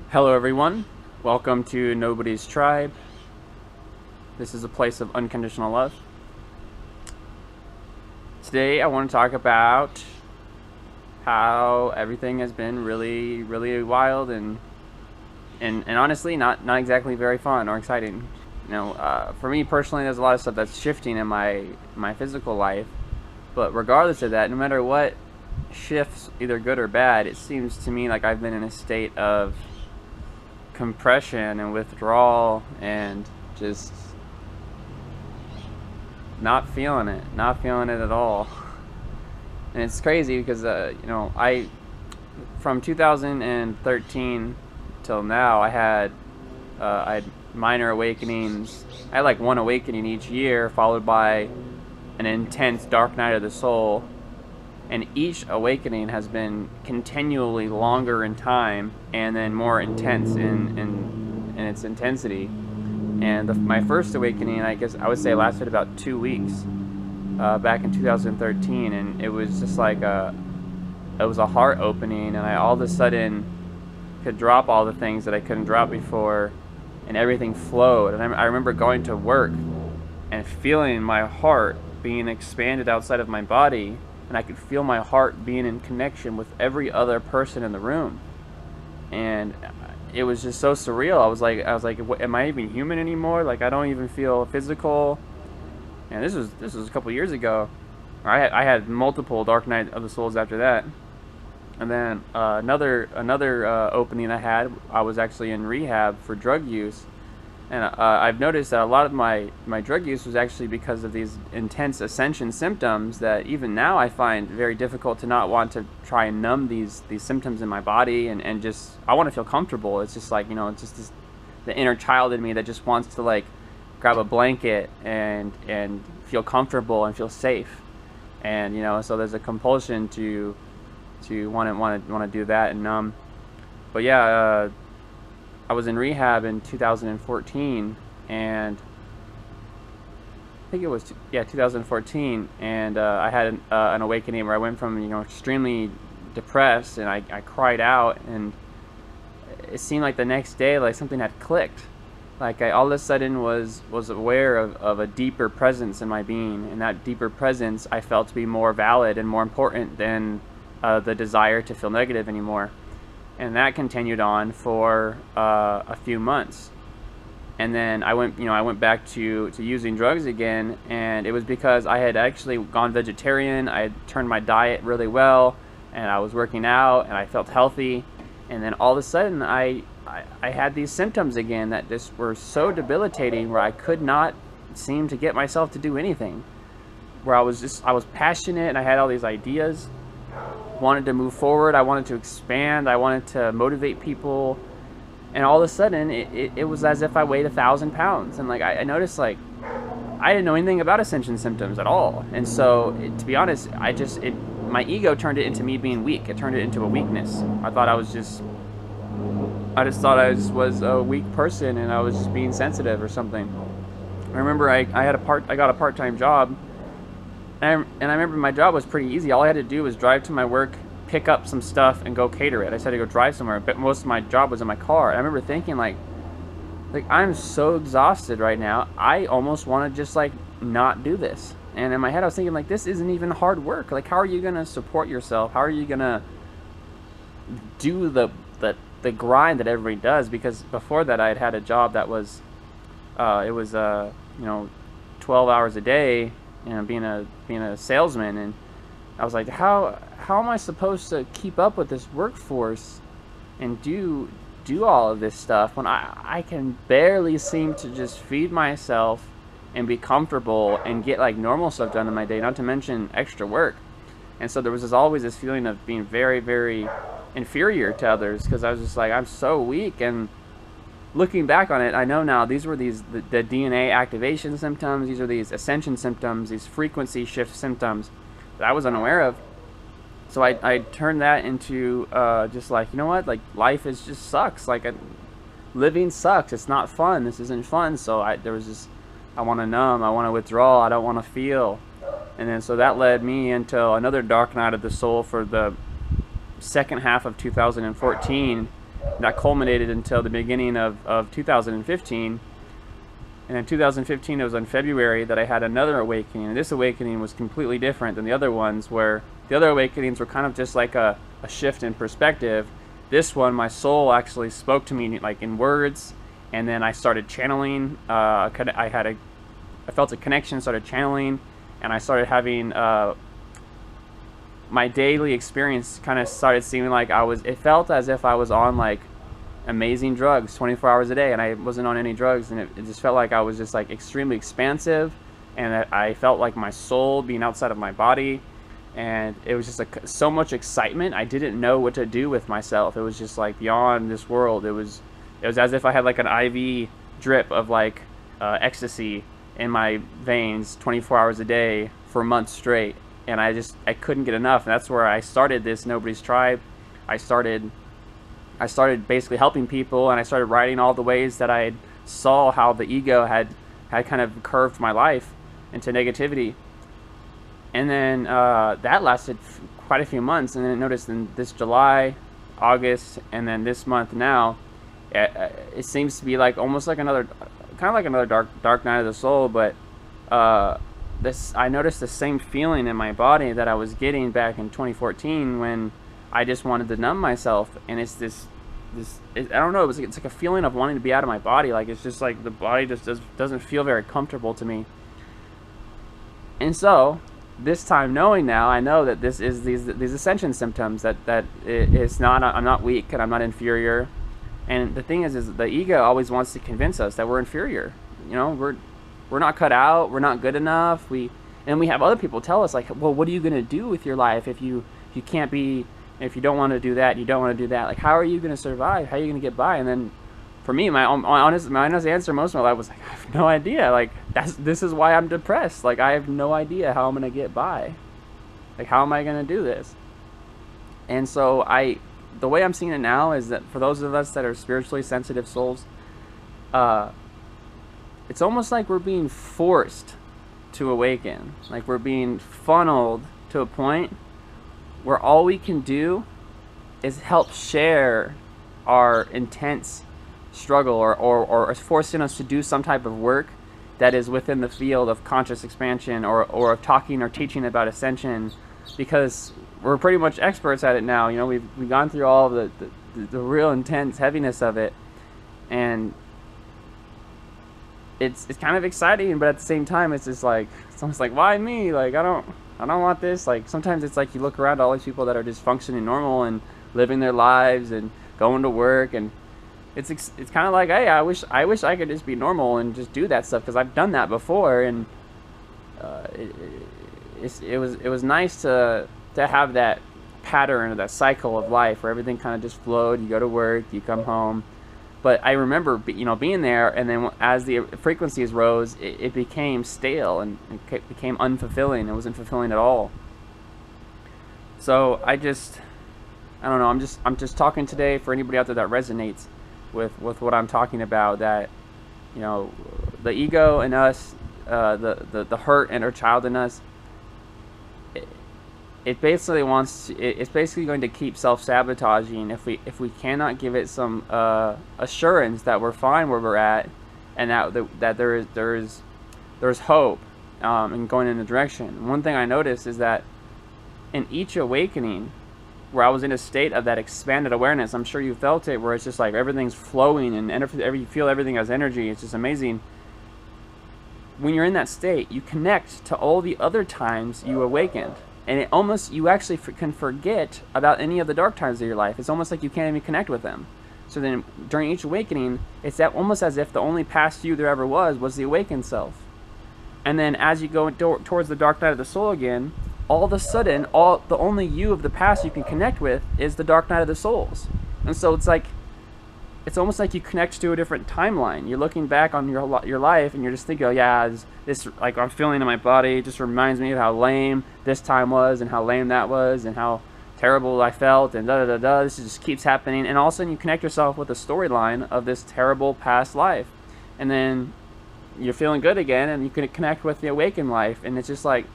Hello everyone, welcome to Nobody's Tribe. This is a place of unconditional love. Today I want to talk about how everything has been really wild and honestly not exactly very fun or exciting. For me personally, there's a lot of stuff that's shifting in my physical life, but regardless of that, no matter what shifts, either good or bad, it seems to me like I've been in a state of compression and withdrawal and just not feeling it at all. And it's crazy because I from 2013 till now I had minor awakenings. I had like one awakening each year, followed by an intense dark night of the soul, and each awakening has been continually longer in time and then more intense in its intensity. And my first awakening, I guess I would say, lasted about 2 weeks back in 2013, and it was just like it was a heart opening, and I all of a sudden could drop all the things that I couldn't drop before, and everything flowed. And I remember going to work and feeling my heart being expanded outside of my body, and I could feel my heart being in connection with every other person in the room, and it was just so surreal. I was like, am I even human anymore? Like, I don't even feel physical. And this was a couple years ago. I had multiple dark night of the souls after that, and then another opening I had. I was actually in rehab for drug use. And I've noticed that a lot of my drug use was actually because of these intense ascension symptoms that even now I find very difficult to not want to try and numb these symptoms in my body, and just I want to feel comfortable. It's just like, it's just the inner child in me that just wants to like grab a blanket and feel comfortable and feel safe. And so there's a compulsion to want to do that and numb. But yeah, I was in rehab in 2014, and I think it was 2014, and I had an awakening where I went from extremely depressed, and I cried out, and it seemed like the next day like something had clicked. Like I all of a sudden was aware of a deeper presence in my being, and that deeper presence I felt to be more valid and more important than the desire to feel negative anymore. And that continued on for a few months, and then I went back to using drugs again, and it was because I had actually gone vegetarian. I had turned my diet really well, and I was working out, and I felt healthy, and then all of a sudden I had these symptoms again that just were so debilitating, where I could not seem to get myself to do anything, where I was passionate and I had all these ideas, wanted to move forward, I wanted to expand, I wanted to motivate people, and all of a sudden it was as if I weighed 1,000 pounds. And like I noticed, like I didn't know anything about ascension symptoms at all, and so to be honest, my ego turned it into me being weak. It turned it into a weakness. I just thought I was a weak person, and I was just being sensitive or something. I remember I got a part-time job. And I remember my job was pretty easy. All I had to do was drive to my work, pick up some stuff, and go cater it. I said to go drive somewhere, but most of my job was in my car. I remember thinking like I'm so exhausted right now. I almost want to just like not do this. And in my head I was thinking like, this isn't even hard work. Like, how are you gonna support yourself? How are you gonna do the grind that everybody does? Because before that I had a job that was 12 hours a day, being a salesman, and I was like, how am I supposed to keep up with this workforce and do all of this stuff when I can barely seem to just feed myself and be comfortable and get like normal stuff done in my day, not to mention extra work. And so there was always this feeling of being very inferior to others, because I was just like, I'm so weak. And looking back on it, I know now these were the DNA activation symptoms. These are these ascension symptoms, these frequency shift symptoms that I was unaware of. So I turned that into just like, you know what, like life just sucks. Like living sucks. It's not fun. This isn't fun. So I want to numb. I want to withdraw. I don't want to feel. And then so that led me into another dark night of the soul for the second half of 2014, that culminated until the beginning of 2015. And in 2015, it was in February that I had another awakening. And this awakening was completely different than the other ones, where the other awakenings were kind of just like a shift in perspective. This one, my soul actually spoke to me like in words, and then I started channeling. I felt a connection, started channeling, and I started having my daily experience kind of started seeming like it felt as if I was on like amazing drugs 24 hours a day, and I wasn't on any drugs, and it just felt like I was just like extremely expansive, and that I felt like my soul being outside of my body, and it was just like so much excitement. I didn't know what to do with myself. It was just like beyond this world. It was as if I had like an IV drip of like ecstasy in my veins 24 hours a day for months straight, and I couldn't get enough. And that's where I started this Nobody's Tribe. I started basically helping people, and I started writing all the ways that I saw how the ego had kind of curved my life into negativity. And then that lasted quite a few months, and then I noticed in this July, August, and then this month now, it seems to be like almost like another dark night of the soul. But I noticed the same feeling in my body that I was getting back in 2014 when I just wanted to numb myself. And it's I don't know, it's like a feeling of wanting to be out of my body. Like it's just like the body just doesn't feel very comfortable to me. And so this time, knowing now, I know that this is these ascension symptoms, that it's not, I'm not weak and I'm not inferior. And the thing is the ego always wants to convince us that we're inferior. You know, we're not cut out, we're not good enough. We have other people tell us like, well, what are you going to do with your life if you can't be, if you don't want to do that, you don't want to do that. Like, how are you going to survive? How are you going to get by? And then for me, my honest answer most of my life was like, I have no idea. Like, this is why I'm depressed. Like, I have no idea how I'm going to get by. Like, how am I going to do this? And so the way I'm seeing it now is that for those of us that are spiritually sensitive souls, it's almost like we're being forced to awaken. Like we're being funneled to a point where all we can do is help share our intense struggle, or forcing us to do some type of work that is within the field of conscious expansion, or of talking or teaching about ascension, because we're pretty much experts at it now. You know, we've gone through all of the real intense heaviness of it, and it's kind of exciting, but at the same time it's just like, it's almost like, why me? Like I don't want this. Like sometimes it's like you look around at all these people that are just functioning normal and living their lives and going to work, and it's kind of like, hey, I wish I could just be normal and just do that stuff, because I've done that before, and it was nice to have that pattern or that cycle of life where everything kind of just flowed. You go to work, you come home. But I remember, being there, and then as the frequencies rose, it became stale and it became unfulfilling. It wasn't fulfilling at all. So I don't know. I'm just talking today for anybody out there that resonates with what I'm talking about. That, the ego in us, the hurt and our child in us, it's basically going to keep self-sabotaging if we cannot give it some assurance that we're fine where we're at, and that there's hope in going in a direction. One thing I noticed is that in each awakening where I was in a state of that expanded awareness, I'm sure you felt it, where it's just like everything's flowing and you feel everything as energy. It's just amazing. When you're in that state, you connect to all the other times you awakened. And you actually can forget about any of the dark times of your life. It's almost like you can't even connect with them. So then during each awakening, it's almost as if the only past you there ever was the awakened self. And then as you go towards the dark night of the soul again, all of a sudden, the only you of the past you can connect with is the dark night of the souls. And so it's almost like you connect to a different timeline. You're looking back on your life, and you're just thinking, oh yeah, this like I'm feeling in my body. It just reminds me of how lame this time was, and how lame that was, and how terrible I felt, and da da da da. This just keeps happening, and all of a sudden you connect yourself with the storyline of this terrible past life, and then you're feeling good again, and you can connect with the awakened life, and it's just like,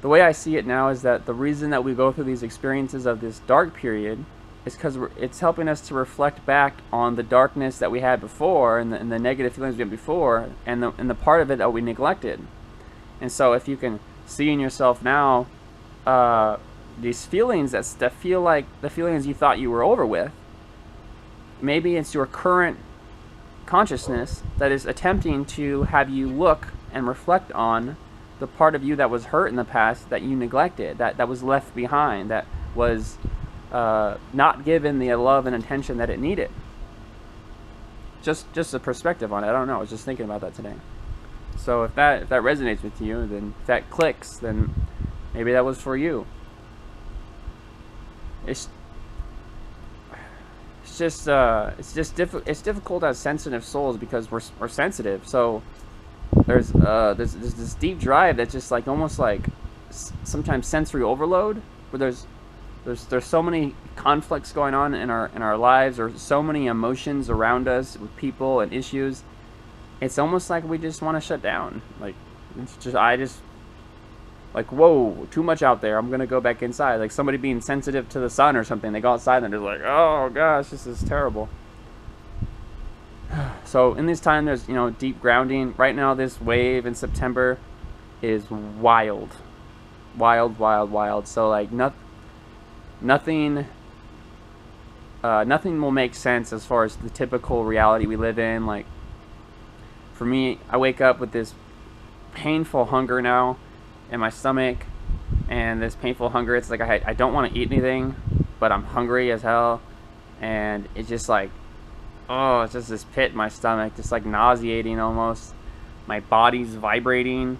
the way I see it now is that the reason that we go through these experiences of this dark period is because it's helping us to reflect back on the darkness that we had before, and the negative feelings we had before, and the part of it that we neglected. And so if you can see in yourself now these feelings that feel like the feelings you thought you were over with, maybe it's your current consciousness that is attempting to have you look and reflect on the part of you that was hurt in the past, that you neglected, that was left behind, that was not given the love and attention that it needed. Just a perspective on it. I don't know. I was just thinking about that today. So if that resonates with you, then if that clicks, then maybe that was for you. It's difficult as sensitive souls because we're sensitive. So there's this deep drive that's just like almost like sometimes sensory overload, where there's so many conflicts going on in our lives, or so many emotions around us with people and issues. It's almost like we just want to shut down. Like like, whoa, too much out there. I'm gonna go back inside. Like somebody being sensitive to the sun or something. They go outside and they're like, oh gosh, this is terrible. So in this time, there's deep grounding. Right now, this wave in September is wild. So like nothing will make sense as far as the typical reality we live in. Like for me, I wake up with this painful hunger now in my stomach, and this painful hunger, it's like I don't want to eat anything, but I'm hungry as hell, and it's just like, oh, it's just this pit in my stomach, just like nauseating almost. My body's vibrating.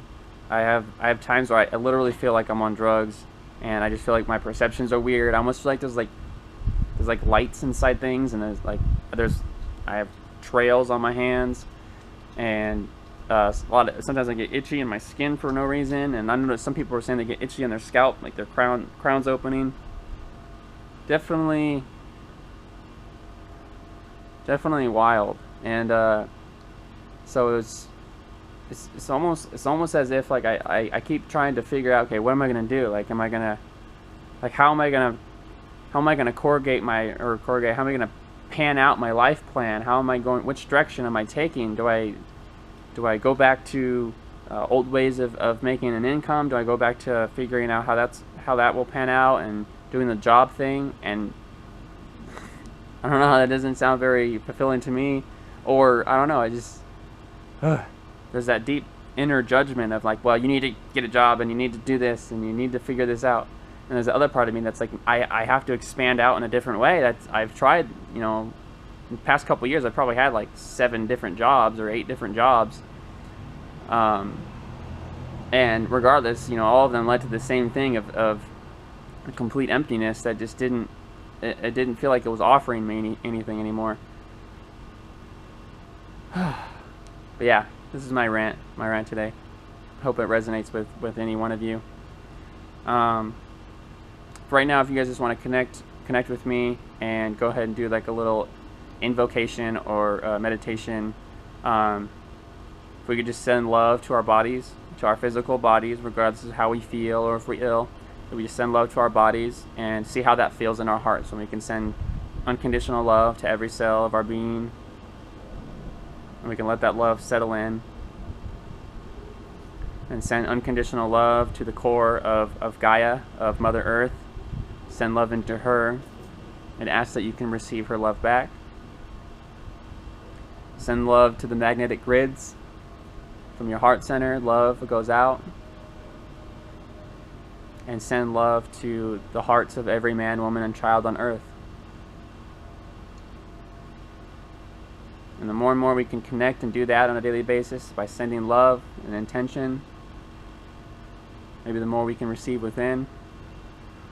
I have times where I literally feel like I'm on drugs, and I just feel like my perceptions are weird. I almost feel like there's like lights inside things, and I have trails on my hands, and sometimes I get itchy in my skin for no reason, and I know that some people are saying they get itchy on their scalp, like their crown's opening. Definitely wild. And so it's almost as if like I keep trying to figure out, okay, what am I gonna do? Like, how am I gonna pan out my life plan? How am I going? Which direction am I taking? Do I go back to old ways of making an income? Do I go back to figuring out how that will pan out and doing the job thing? And I don't know, that doesn't sound very fulfilling to me. Or I don't know, there's that deep inner judgment of like, well, you need to get a job, and you need to do this, and you need to figure this out. And there's the other part of me that's like, I have to expand out in a different way. I've tried, in the past couple of years, I've probably had like 7 different jobs or 8 different jobs. And regardless, all of them led to the same thing of a complete emptiness that just didn't feel like it was offering me anything anymore. But yeah, this is my rant today. Hope it resonates with any one of you. Right now, if you guys just want to connect with me and go ahead and do like a little invocation or meditation, if we could just send love to our bodies, to our physical bodies, regardless of how we feel or if we're ill. If we just send love to our bodies and see how that feels in our hearts when we can send unconditional love to every cell of our being, and we can let that love settle in, and send unconditional love to the core of Gaia, of Mother Earth. Send love into her and ask that you can receive her love back. Send love to the magnetic grids. From your heart center, love goes out. And send love to the hearts of every man, woman, and child on earth. And the more and more we can connect and do that on a daily basis by sending love and intention, maybe the more we can receive within.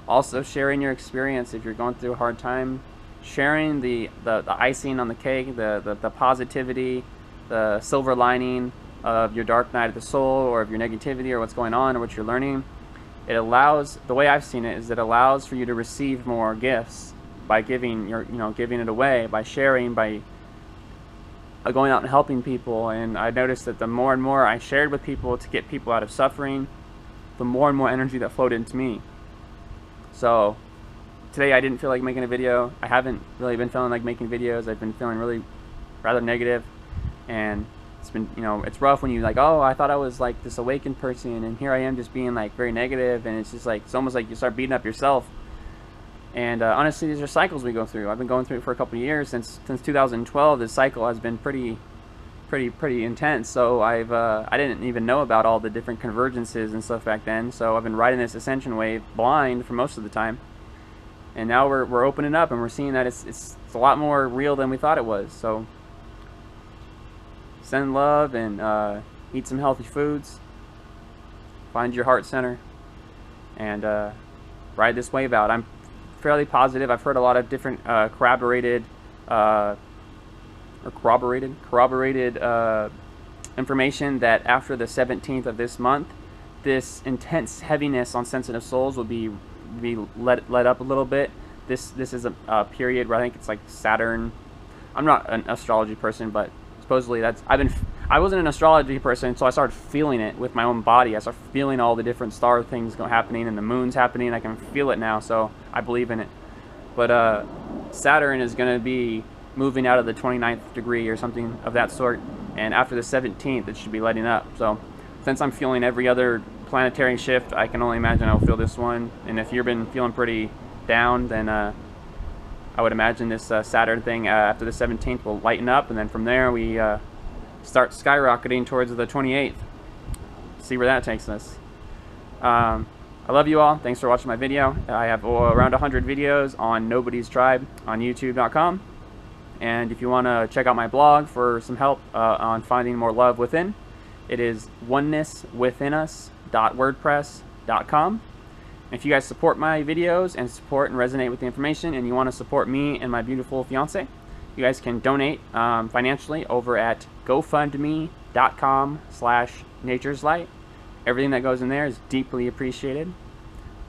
Also, sharing your experience if you're going through a hard time. Sharing the icing on the cake, the positivity, the silver lining of your dark night of the soul, or of your negativity, or what's going on, or what you're learning. It allows, the way I've seen it, is it allows for you to receive more gifts by giving giving it away, by sharing, by going out and helping people. And I noticed that the more and more I shared with people to get people out of suffering, the more and more energy that flowed into me. So today I didn't feel like making a video. I haven't really been feeling like making videos. I've been feeling really rather negative, and it's been, you know, it's rough when you like, oh, I thought I was like this awakened person, and here I am just being like very negative, and it's just like, it's almost like you start beating up yourself. And honestly, these are cycles we go through. I've been going through it for a couple of years. Since 2012, this cycle has been pretty intense. So I didn't even know about all the different convergences and stuff back then. So I've been riding this ascension wave blind for most of the time. And now we're opening up, and we're seeing that it's a lot more real than we thought it was. So send love, and eat some healthy foods. Find your heart center, and ride this wave out. I'm fairly positive. I've heard a lot of different corroborated information that after the 17th of this month, this intense heaviness on sensitive souls will be let up a little bit. This is a period where I think it's like Saturn. I'm not an astrology person, but supposedly I wasn't an astrology person, so I started feeling it with my own body. I started feeling all the different star things happening, and the moon's happening. I can feel it now, so I believe in it. But Saturn is going to be moving out of the 29th degree or something of that sort, and after the 17th, it should be letting up. So since I'm feeling every other planetary shift, I can only imagine I'll feel this one. And if you've been feeling pretty down, then I would imagine this Saturn thing after the 17th will lighten up, and then from there we start skyrocketing towards the 28th. See where that takes us. I love you all. Thanks for watching my video. I have around 100 videos on nobodistribe on youtube.com. And if you want to check out my blog for some help on finding more love within, it is onenesswithinus.wordpress.com. If you guys support my videos and support and resonate with the information, and you want to support me and my beautiful fiance, you guys can donate financially over at gofundme.com/natureslight. Everything that goes in there is deeply appreciated.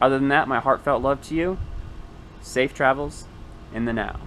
Other than that, my heartfelt love to you. Safe travels in the now.